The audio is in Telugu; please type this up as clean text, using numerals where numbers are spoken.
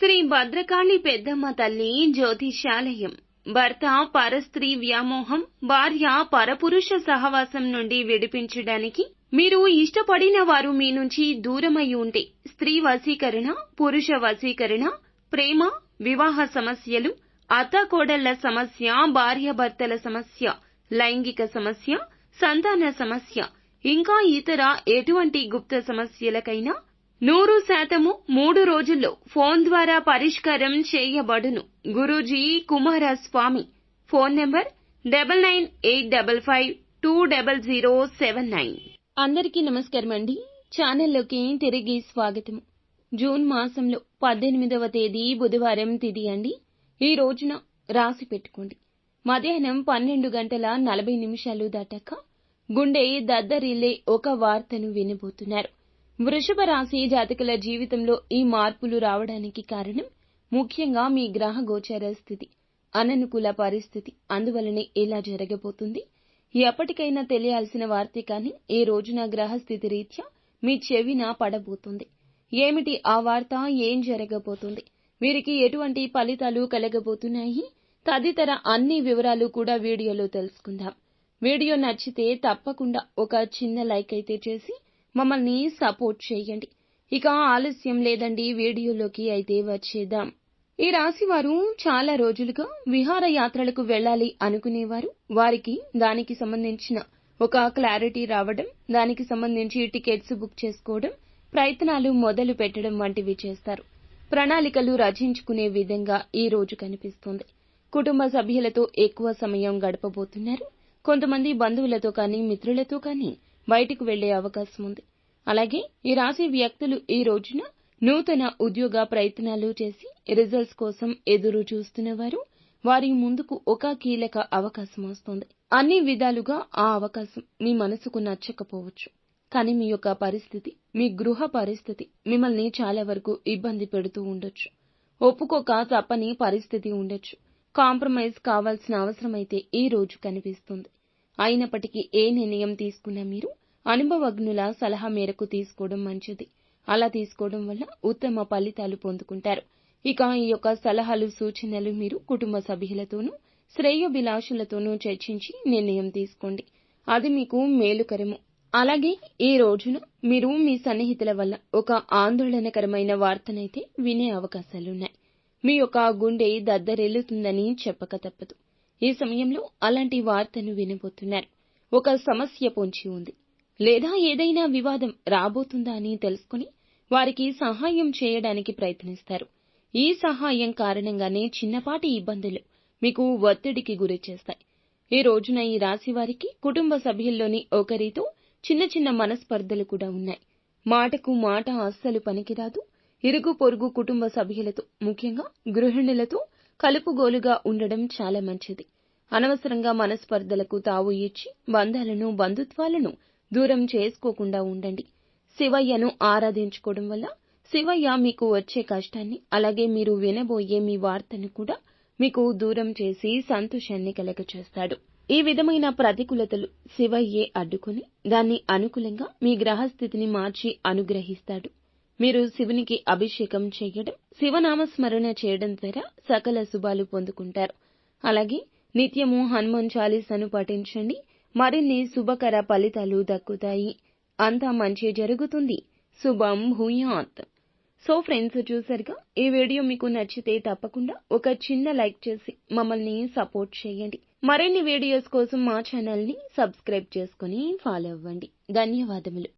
శ్రీ భద్రకాళి పెద్దమ్మ తల్లి జ్యోతిష్యాలయం. భర్త పరస్త్రీ వ్యామోహం, భార్య పరపురుష సహవాసం నుండి విడిపించడానికి మీరు ఇష్టపడిన వారు మీ నుంచి దూరమై ఉంటే స్త్రీ వశీకరణ, పురుష వశీకరణ, ప్రేమ, వివాహ సమస్యలు, అత్తాకోడళ్ల సమస్య, భార్యాభర్తల సమస్య, లైంగిక సమస్య, సంతాన సమస్య, ఇంకా ఇతర ఎటువంటి గుప్త సమస్యలకైనా 100% 3 రోజుల్లో ఫోన్ ద్వారా పరిష్కారం చేయబడును. గురూజీ కుమారస్వామి. Phone number 9985520079. అందరికీ నమస్కారం అండి. ఛానల్లోకి తిరిగి స్వాగతం. జూన్ మాసంలో 18వ తేదీ బుధవారం తిథి అండి. ఈ రోజున రాసి పెట్టుకోండి. మధ్యాహ్నం 12:40 దాటాక గుండె దద్దరిల్లే ఒక వార్తను వినబోతున్నారు. వృషభ రాశి జాతకుల జీవితంలో ఈ మార్పులు రావడానికి కారణం ముఖ్యంగా మీ గ్రహ గోచార స్థితి, అననుకూల పరిస్థితి. అందువలనే ఇలా జరగబోతుంది. ఎప్పటికైనా తెలియాల్సిన వార్తే కానీ ఈ రోజున గ్రహస్థితి రీత్యా మీ చెవిన పడబోతుంది. ఏమిటి ఆ వార్త? ఏం జరగబోతుంది? వీరికి ఎటువంటి ఫలితాలు కలగబోతున్నాయి? తదితర అన్ని వివరాలు కూడా వీడియోలో తెలుసుకుందాం. వీడియో నచ్చితే తప్పకుండా ఒక చిన్న లైక్ అయితే చేసి మమ్మల్ని సపోర్ట్ చేయండి. ఇక ఆలస్యం లేదండి, వీడియోలోకి అయితే వచ్చేద్దాం. ఈ రాశి వారు చాలా రోజులుగా విహారయాత్రలకు వెళ్లాలి అనుకునేవారు. వారికి దానికి సంబంధించిన ఒక క్లారిటీ రావడం, దానికి సంబంధించి టికెట్స్ బుక్ చేసుకోవడం, ప్రయత్నాలు మొదలు పెట్టడం వంటివి చేస్తారు. ప్రణాళికలు రచించుకునే విధంగా ఈ రోజు కనిపిస్తుంది. కుటుంబ సభ్యులతో ఎక్కువ సమయం గడపబోతున్నారు. కొంతమంది బంధువులతో కానీ మిత్రులతో కానీ బయటకు వెళ్లే అవకాశం ఉంది. అలాగే ఈ రాశి వ్యక్తులు ఈ రోజున నూతన ఉద్యోగ ప్రయత్నాలు చేసి రిజల్ట్స్ కోసం ఎదురు చూస్తున్నవారు, వారి ముందుకు ఒక కీలక అవకాశం వస్తుంది. అన్ని విధాలుగా ఆ అవకాశం మీ మనసుకు నచ్చకపోవచ్చు. కానీ మీ యొక్క పరిస్థితి, మీ గృహ పరిస్థితి మిమ్మల్ని చాలా వరకు ఇబ్బంది పెడుతూ ఉండొచ్చు. ఒప్పుకోక తప్పని పరిస్థితి ఉండొచ్చు. కాంప్రమైజ్ కావాల్సిన అవసరమైతే ఈ రోజు కనిపిస్తుంది. అయినప్పటికీ ఏ నిర్ణయం తీసుకున్నా మీరు అనుభవజ్ఞుల సలహా మేరకు తీసుకోవడం మంచిది. అలా తీసుకోవడం వల్ల ఉత్తమ ఫలితాలు పొందుకుంటారు. ఇక ఈ యొక్క సలహాలు, సూచనలు మీరు కుటుంబ సభ్యులతోనూ శ్రేయోభిలాషులతోనూ చర్చించి నిర్ణయం తీసుకోండి. అది మీకు మేలుకరము. అలాగే ఈ రోజున మీరు మీ సన్నిహితుల వల్ల ఒక ఆందోళనకరమైన వార్తనైతే వినే అవకాశాలున్నాయి. మీ యొక్క గుండె దద్దరిల్లుతుందని చెప్పక తప్పదు. ఈ సమయంలో అలాంటి వార్తను వినబోతున్నారు. ఒక సమస్య పొంచి ఉంది, లేదా ఏదైనా వివాదం రాబోతుందా అని తెలుసుకుని వారికి సహాయం చేయడానికి ప్రయత్నిస్తారు. ఈ సహాయం కారణంగానే చిన్నపాటి ఇబ్బందులు మీకు ఒత్తిడికి గురి చేస్తాయి. ఈ రోజున ఈ రాశి వారికి కుటుంబ సభ్యుల్లోని ఒకరితో చిన్న చిన్న మనస్పర్ధలు కూడా ఉన్నాయి. మాటకు మాట అస్సలు పనికిరాదు. ఇరుగు పొరుగు కుటుంబ సభ్యులతో, ముఖ్యంగా గృహిణులతో కలుపుగోలుగా ఉండడం చాలా మంచిది. అనవసరంగా మనస్పర్ధలకు తావు ఇచ్చి బంధాలను, బంధుత్వాలను దూరం చేసుకోకుండా ఉండండి. శివయ్యను ఆరాధించుకోవడం వల్ల శివయ్య మీకు వచ్చే కష్టాన్ని, అలాగే మీరు వినబోయే మీ వార్తను కూడా మీకు దూరం చేసి సంతోషాన్ని కలగచేస్తాడు. ఈ విధమైన ప్రతికూలతలు శివయ్యే అడ్డుకుని దాన్ని అనుకూలంగా మీ గ్రహస్థితిని మార్చి అనుగ్రహిస్తాడు. మీరు శివునికి అభిషేకం చేయడం, శివనామస్మరణ చేయడం ద్వారా సకల శుభాలు పొందుకుంటారు. అలాగే నిత్యము హనుమాన్ చాలీసాను పఠించండి. మరిన్ని శుభకర ఫలితాలు దక్కుతాయి. అంతా మంచి జరుగుతుంది. శుభం భూయాత్. సో ఫ్రెండ్స్, చూసారుగా, ఈ వీడియో మీకు నచ్చితే తప్పకుండా ఒక చిన్న లైక్ చేసి మమ్మల్ని సపోర్ట్ చేయండి. మరిన్ని వీడియోస్ కోసం మా ఛానల్ ని సబ్స్క్రైబ్ చేసుకుని ఫాలో అవ్వండి. ధన్యవాదములు.